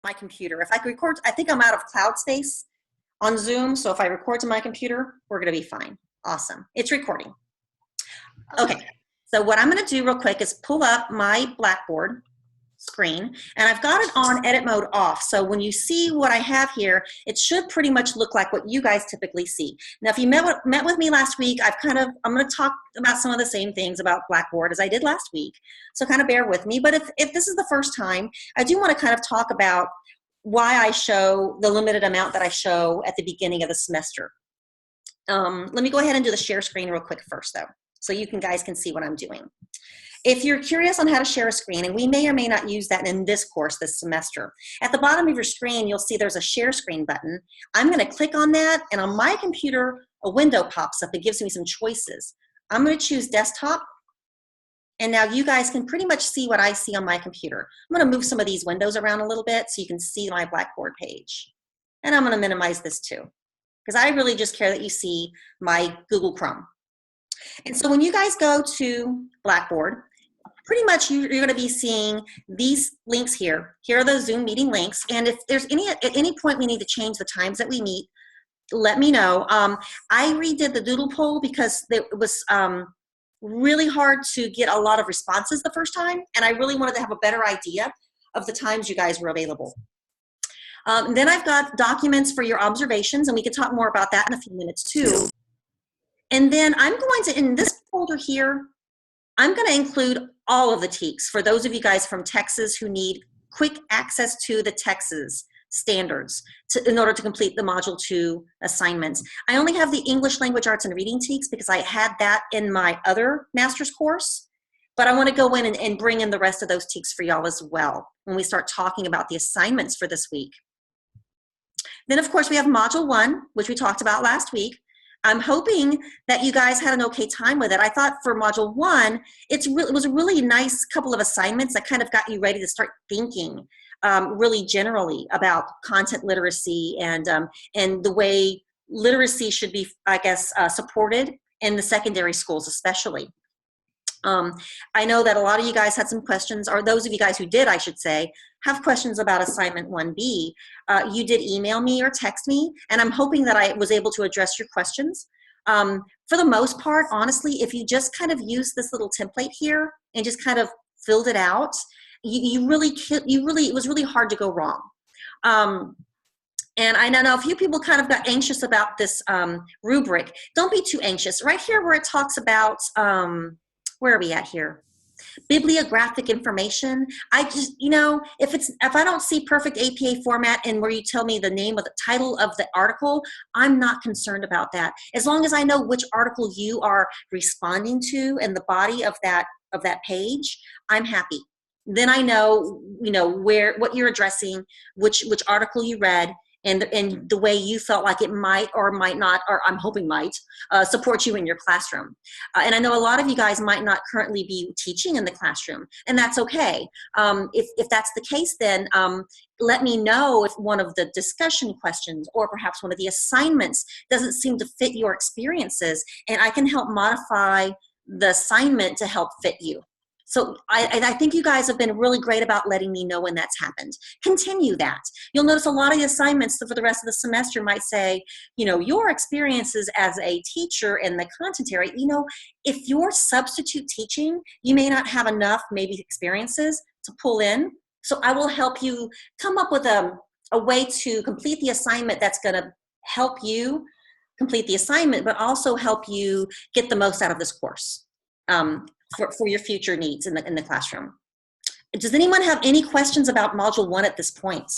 my computer. If I could record, I think I'm out of cloud space on Zoom, so if I record to my computer, we're gonna be fine. Awesome, it's recording. Okay, so what I'm gonna do real quick is pull up my Blackboard screen, and I've got it on edit mode off, so when you see what I have here, it should pretty much look like what you guys typically see. Now, if you met with me last week, I'm going to talk about some of the same things about Blackboard as I did last week, so kind of bear with me. But if this is the first time, I do want to kind of talk about why I show the limited amount that I show at the beginning of the semester. Let me go ahead and do the share screen real quick first, though, so you guys can see what I'm doing. If you're curious on how to share a screen, and we may or may not use that in this course this semester, at the bottom of your screen, you'll see there's a share screen button. I'm going to click on that, and on my computer, a window pops up. It gives me some choices. I'm going to choose desktop, and now you guys can pretty much see what I see on my computer. I'm going to move some of these windows around a little bit so you can see my Blackboard page. And I'm going to minimize this too, because I really just care that you see my Google Chrome. And so when you guys go to Blackboard, pretty much you're going to be seeing these links here. Here are those Zoom meeting links. And if there's at any point we need to change the times that we meet, let me know. I redid the doodle poll because it was really hard to get a lot of responses the first time. And I really wanted to have a better idea of the times you guys were available. Then I've got documents for your observations, and we can talk more about that in a few minutes too. And then I'm going to, in this folder here, I'm going to include all of the TEKS for those of you guys from Texas who need quick access to the Texas standards in order to complete the Module 2 assignments. I only have the English Language Arts and Reading TEKS because I had that in my other master's course, but I want to go in and bring in the rest of those TEKS for y'all as well when we start talking about the assignments for this week. Then, of course, we have Module 1, which we talked about last week. I'm hoping that you guys had an okay time with it. I thought for Module 1, it was a really nice couple of assignments that kind of got you ready to start thinking really generally about content literacy and the way literacy should be, I guess, supported in the secondary schools especially. I know that a lot of you guys had some questions, or those of you guys who did, I should say, have questions about assignment 1B. You did email me or text me, and I'm hoping that I was able to address your questions. For the most part, honestly, if you just kind of use this little template here and just kind of filled it out, it was really hard to go wrong. And I know a few people kind of got anxious about this rubric. Don't be too anxious. Right here where it talks about, where are we at here? Bibliographic information. I just, if I don't see perfect APA format and where you tell me the name of the title of the article, I'm not concerned about that. As long as I know which article you are responding to and the body of that page, I'm happy. Then I know, what you're addressing, which article you read, and the way you felt like it might or might not, or I'm hoping might, support you in your classroom. And I know a lot of you guys might not currently be teaching in the classroom, and that's okay. If that's the case, then let me know if one of the discussion questions or perhaps one of the assignments doesn't seem to fit your experiences, and I can help modify the assignment to help fit you. So I think you guys have been really great about letting me know when that's happened. Continue that. You'll notice a lot of the assignments for the rest of the semester might say, your experiences as a teacher in the content area, if you're substitute teaching, you may not have enough maybe experiences to pull in. So I will help you come up with a way to complete the assignment that's going to help you complete the assignment, but also help you get the most out of this course. For your future needs in the classroom. Does anyone have any questions about Module 1 at this point?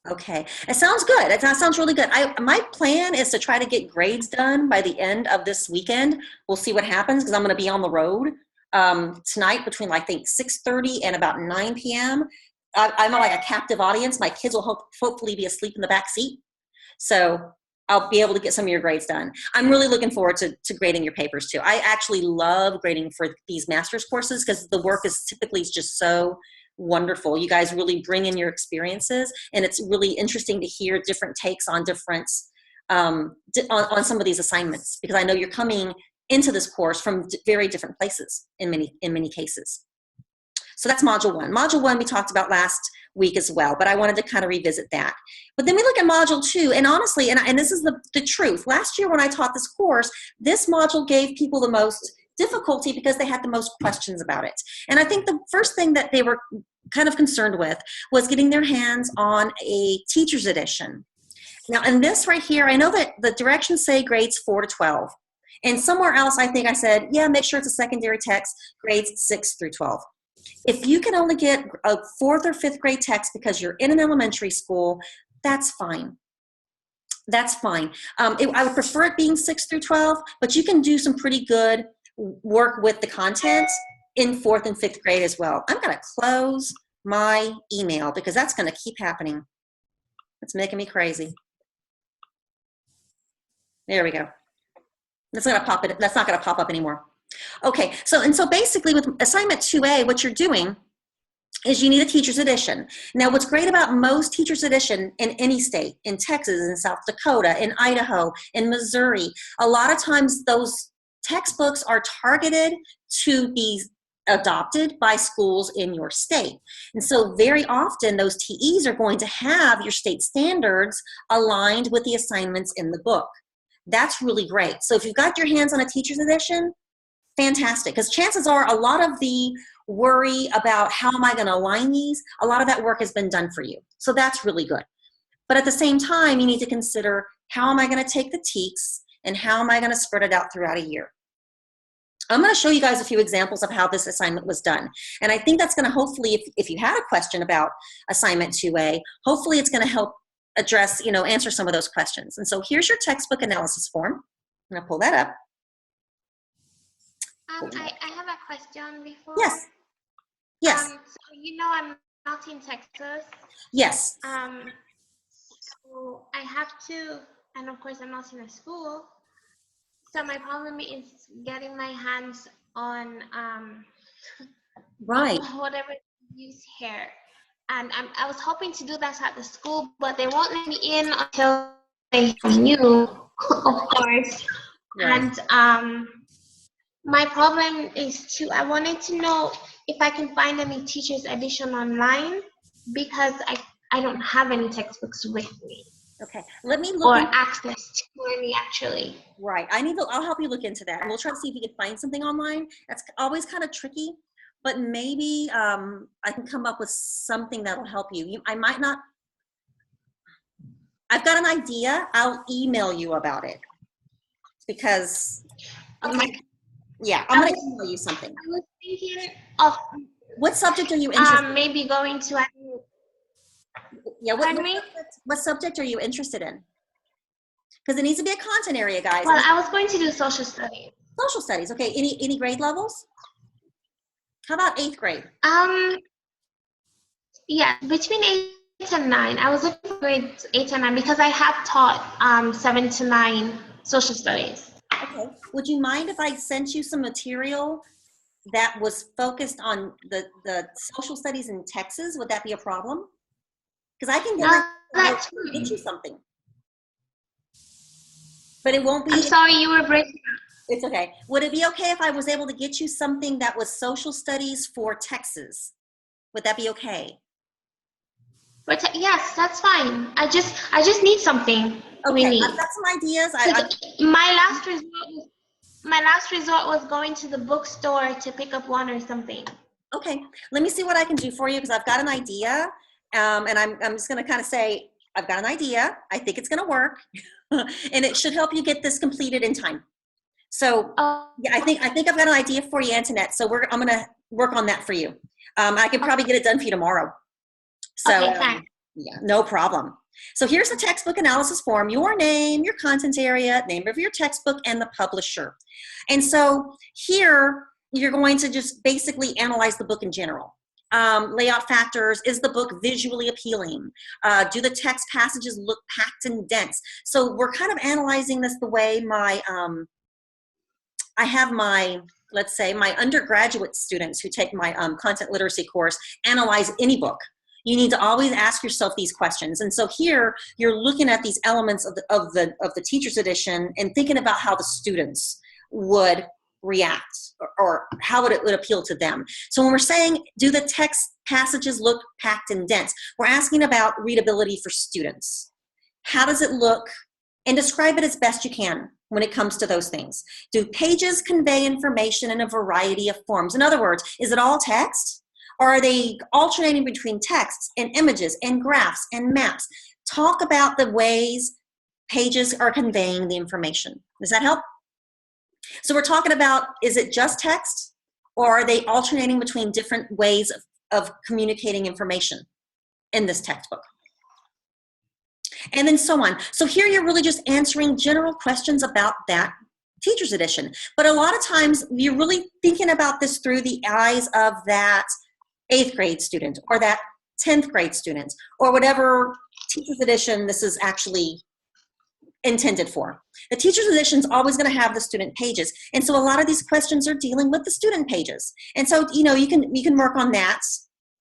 Okay, it sounds good. It sounds really good. My plan is to try to get grades done by the end of this weekend. We'll see what happens because I'm going to be on the road tonight between I think 6:30 and about 9 p.m. I'm like a captive audience. My kids will hopefully be asleep in the back seat. So I'll be able to get some of your grades done. I'm really looking forward to grading your papers too. I actually love grading for these master's courses because the work is typically just so wonderful. You guys really bring in your experiences, and it's really interesting to hear different takes on different, on some of these assignments, because I know you're coming into this course from very different places in many cases. So that's module 1. Module 1 we talked about last week as well, but I wanted to kind of revisit that. But then we look at module 2, and honestly, and this is the truth, last year when I taught this course, this module gave people the most difficulty because they had the most questions about it. And I think the first thing that they were kind of concerned with was getting their hands on a teacher's edition. Now, in this right here, I know that the directions say grades 4 to 12. And somewhere else, I think I said, yeah, make sure it's a secondary text, grades 6 through 12. If you can only get a 4th or 5th grade text because you're in an elementary school, that's fine. That's fine. I would prefer it being 6 through 12, but you can do some pretty good work with the content in 4th and 5th grade as well. I'm going to close my email because that's going to keep happening. It's making me crazy. There we go. That's not going to pop up anymore. Okay, so basically with assignment 2A, what you're doing is you need a teacher's edition. Now, what's great about most teacher's edition in any state, in Texas, in South Dakota, in Idaho, in Missouri, a lot of times those textbooks are targeted to be adopted by schools in your state. And so very often those TEs are going to have your state standards aligned with the assignments in the book. That's really great. So if you've got your hands on a teacher's edition, fantastic, because chances are a lot of the worry about how am I going to align these, a lot of that work has been done for you. So that's really good. But at the same time, you need to consider how am I going to take the TEKS and how am I going to spread it out throughout a year. I'm going to show you guys a few examples of how this assignment was done. And I think that's going to hopefully, if you had a question about assignment 2A, hopefully it's going to help address, answer some of those questions. And so here's your textbook analysis form. I'm going to pull that up. I have a question before. Yes. Yes. So I'm not in Texas. Yes. So I have to, and of course I'm not in a school. So my problem is getting my hands on right. whatever you use here. And I was hoping to do that at the school, but they won't let me in until they knew, of course. Right. And my problem is I wanted to know if I can find any teacher's edition online because I don't have any textbooks with me. Okay, let me look. Or access to any, actually. Right, I'll help you look into that. And we'll try to see if we can find something online. That's always kind of tricky, but maybe I can come up with something that'll help you. I might not. I've got an idea. I'll email you about it because. Okay. Yeah, I'm going to email you something. I was thinking of. What subject are you interested in? Maybe going to. Yeah, what subject are you interested in? Because it needs to be a content area, guys. Well, I was going to do social studies. Social studies, okay. Any grade levels? How about 8th grade? Yeah, between 8 and 9. I was looking for grades 8 and 9 because I have taught 7 to 9 social studies. Okay. Would you mind if I sent you some material that was focused on the social studies in Texas? Would that be a problem? Because I can get you something. But it won't be. I'm sorry, you were breaking up. It's okay. Would it be okay if I was able to get you something that was social studies for Texas? Would that be okay? But yes, that's fine. I just need something. Okay, really. I've got some ideas. My last resort was going to the bookstore to pick up one or something. Okay, let me see what I can do for you because I've got an idea. And I'm just going to kind of say, I've got an idea. I think it's going to work. And it should help you get this completed in time. So yeah, I think I've got an idea for you, Antoinette. So I'm going to work on that for you. I can probably get it done for you tomorrow. So okay, fine. Yeah, no problem. So here's the textbook analysis form, your name, your content area, name of your textbook, and the publisher. And so here, you're going to just basically analyze the book in general. Layout factors, is the book visually appealing? Do the text passages look packed and dense? So we're kind of analyzing this the way I have my, let's say, my undergraduate students who take my content literacy course analyze any book. You need to always ask yourself these questions. And so here, you're looking at these elements of the teacher's edition and thinking about how the students would react, or how would it would appeal to them. So when we're saying, do the text passages look packed and dense, we're asking about readability for students. How does it look? And describe it as best you can when it comes to those things. Do pages convey information in a variety of forms? In other words, is it all text? Or are they alternating between texts and images and graphs and maps? Talk about the ways pages are conveying the information. Does that help? So we're talking about, is it just text, or are they alternating between different ways of communicating information in this textbook? And then so on. So here you're really just answering general questions about that teacher's edition. But a lot of times you're really thinking about this through the eyes of that 8th grade student, or that 10th grade student, or whatever teacher's edition this is actually intended for. The teacher's edition is always going to have the student pages. And so a lot of these questions are dealing with the student pages. And so, you know, you can work on that,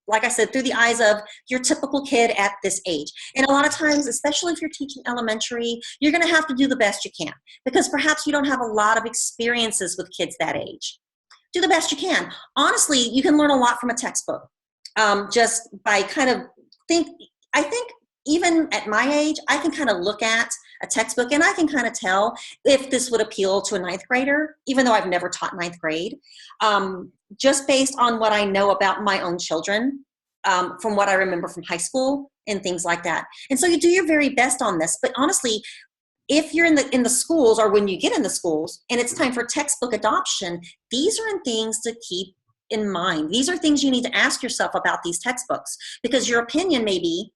like I said, through the eyes of your typical kid at this age. And a lot of times, especially if you're teaching elementary, you're going to have to do the best you can, because perhaps you don't have a lot of experiences with kids that age. Do the best you can. Honestly, you can learn a lot from a textbook, just by kind of I think even at my age, I can kind of look at a textbook and I can kind of tell if this would appeal to a 9th grader, even though I've never taught 9th grade, just based on what I know about my own children, from what I remember from high school and things like that. And so you do your very best on this, but honestly, if you're in the schools, or when you get in the schools and it's time for textbook adoption, these are things to keep in mind. These are things you need to ask yourself about these textbooks, because your opinion may be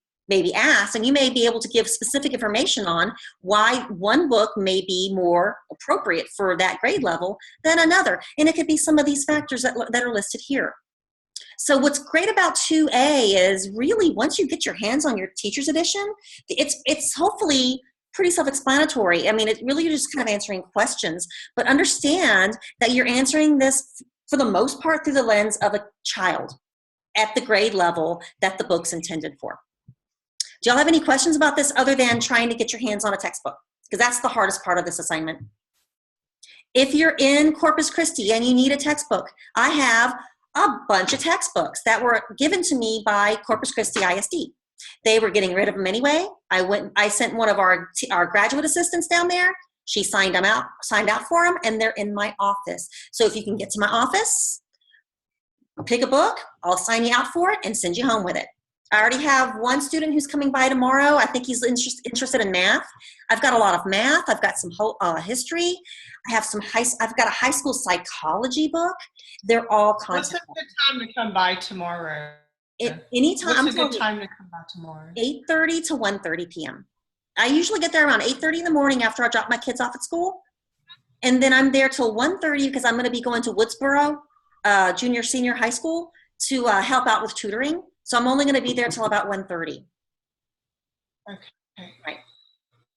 asked, and you may be able to give specific information on why one book may be more appropriate for that grade level than another. And it could be some of these factors that are listed here. So what's great about 2A is really, once you get your hands on your teacher's edition, it's hopefully pretty self-explanatory. I mean, it really, you're just kind of answering questions, but understand that you're answering this for the most part through the lens of a child at the grade level that the book's intended for. Do y'all have any questions about this other than trying to get your hands on a textbook? Because that's the hardest part of this assignment. If you're in Corpus Christi and you need a textbook, I have a bunch of textbooks that were given to me by Corpus Christi ISD. They were getting rid of them anyway. I sent one of our graduate assistants down there. She signed out for them, and they're in my office. So if you can get to my office, pick a book, I'll sign you out for it and send you home with it. I already have one student who's coming by tomorrow. I think he's interested in math. I've got a lot of math. I've got some history. I have I've got a high school psychology book. They're all content. What's a good time to come by tomorrow? Anytime. What's a good time to come by tomorrow? 8:30 to 1:30 p.m. I usually get there around 8:30 in the morning after I drop my kids off at school. And then I'm there till 1:30 because I'm going to be going to Woodsboro Junior Senior High School to help out with tutoring. So I'm only going to be there till about 1:30. Okay. Right.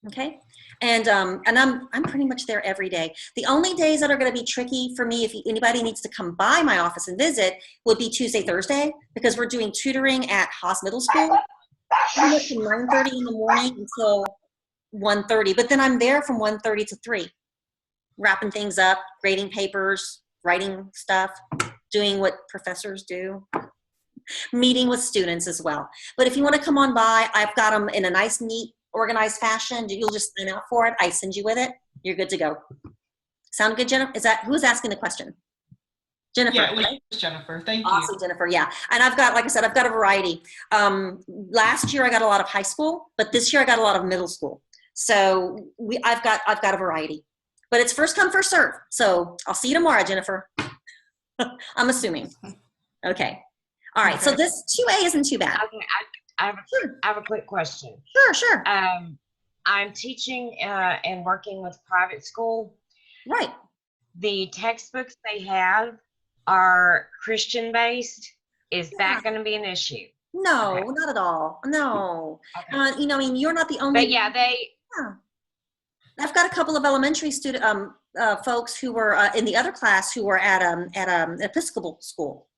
Okay. And I'm pretty much there every day. The only days that are going to be tricky for me, if anybody needs to come by my office and visit, would be Tuesday, Thursday, because we're doing tutoring at Haas Middle School. From 9:30 in the morning until 1:30. But then I'm there from 1:30 to 3, wrapping things up, grading papers, writing stuff, doing what professors do, meeting with students as well. But if you want to come on by, I've got them in a nice, neat, organized fashion. You'll just sign out for it. I send you with it. You're good to go. Sound good, Jennifer? Who's asking the question? Jennifer. Yeah, it was Jennifer. Thank you. Awesome, Jennifer. Yeah. And I've got, like I said, I've got a variety. Last year I got a lot of high school, but this year I got a lot of middle school. So I've got a variety. But it's first come, first serve. So I'll see you tomorrow, Jennifer. I'm assuming. Okay. All right. Okay. So this 2A isn't too bad. Okay. I have a quick question. Sure. I'm teaching and working with private school. Right. The textbooks they have are Christian based. Is that going to be an issue? No, okay. Not at all. No. Okay. I mean, you're not the only. But yeah, I've got a couple of elementary student folks who were in the other class who were at Episcopal school,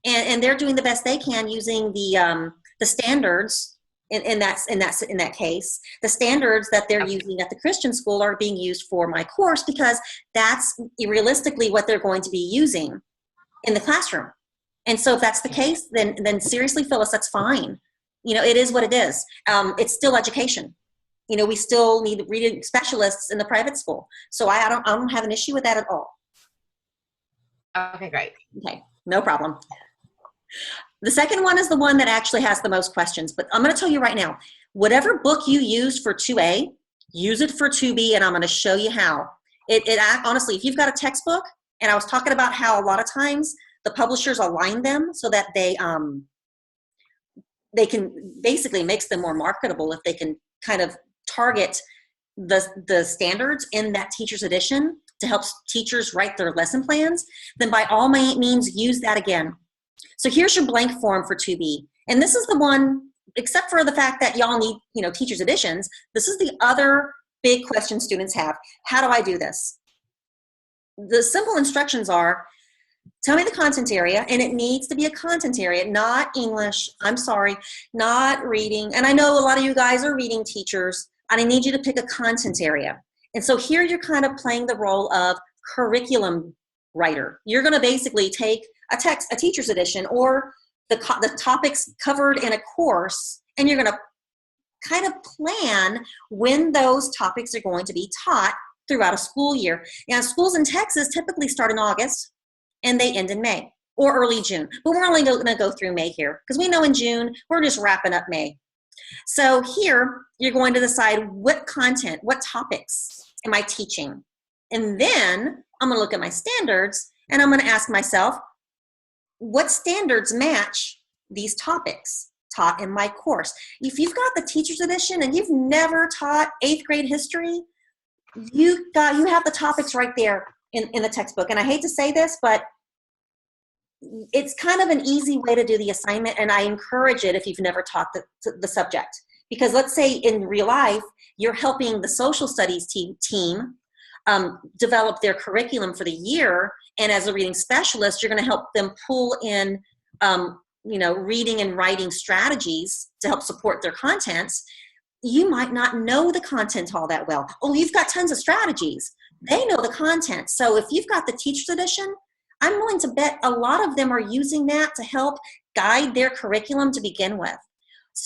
and they're doing the best they can using the standards in that case. The standards that they're using at the Christian school are being used for my course because that's realistically what they're going to be using in the classroom. And so if that's the case, then seriously, Phyllis, that's fine. It is what it is. It's still education. We still need reading specialists in the private school. So I don't have an issue with that at all. Okay, great. Okay, no problem. The second one is the one that actually has the most questions, but I'm going to tell you right now, whatever book you used for 2A, use it for 2B, and I'm going to show you how. Honestly, if you've got a textbook, and I was talking about how a lot of times the publishers align them so that they can basically makes them more marketable if they can kind of target the standards in that teacher's edition to help teachers write their lesson plans, then by all means use that again. So here's your blank form for 2B. And this is the one, except for the fact that y'all need, teacher's editions, this is the other big question students have. How do I do this? The simple instructions are, tell me the content area, and it needs to be a content area, not English, I'm sorry, not reading. And I know a lot of you guys are reading teachers, and I need you to pick a content area. And so here you're kind of playing the role of curriculum writer. You're going to basically take a teacher's edition or the topics covered in a course, and you're going to kind of plan when those topics are going to be taught throughout a school year. Now, schools in Texas typically start in August and they end in May or early June. But we're only going to go through May here because we know in June we're just wrapping up May. So here you're going to decide what content, what topics am I teaching? And then I'm going to look at my standards and I'm going to ask myself, what standards match these topics taught in my course? If you've got the teacher's edition and you've never taught 8th grade history, you have the topics right there in the textbook. And I hate to say this, but it's kind of an easy way to do the assignment, and I encourage it if you've never taught the subject. Because let's say in real life, you're helping the social studies team develop their curriculum for the year, and as a reading specialist, you're going to help them pull in reading and writing strategies to help support their contents. You might not know the content all that well. Oh, you've got tons of strategies. They know the content. So if you've got the teacher's edition, I'm willing to bet a lot of them are using that to help guide their curriculum to begin with.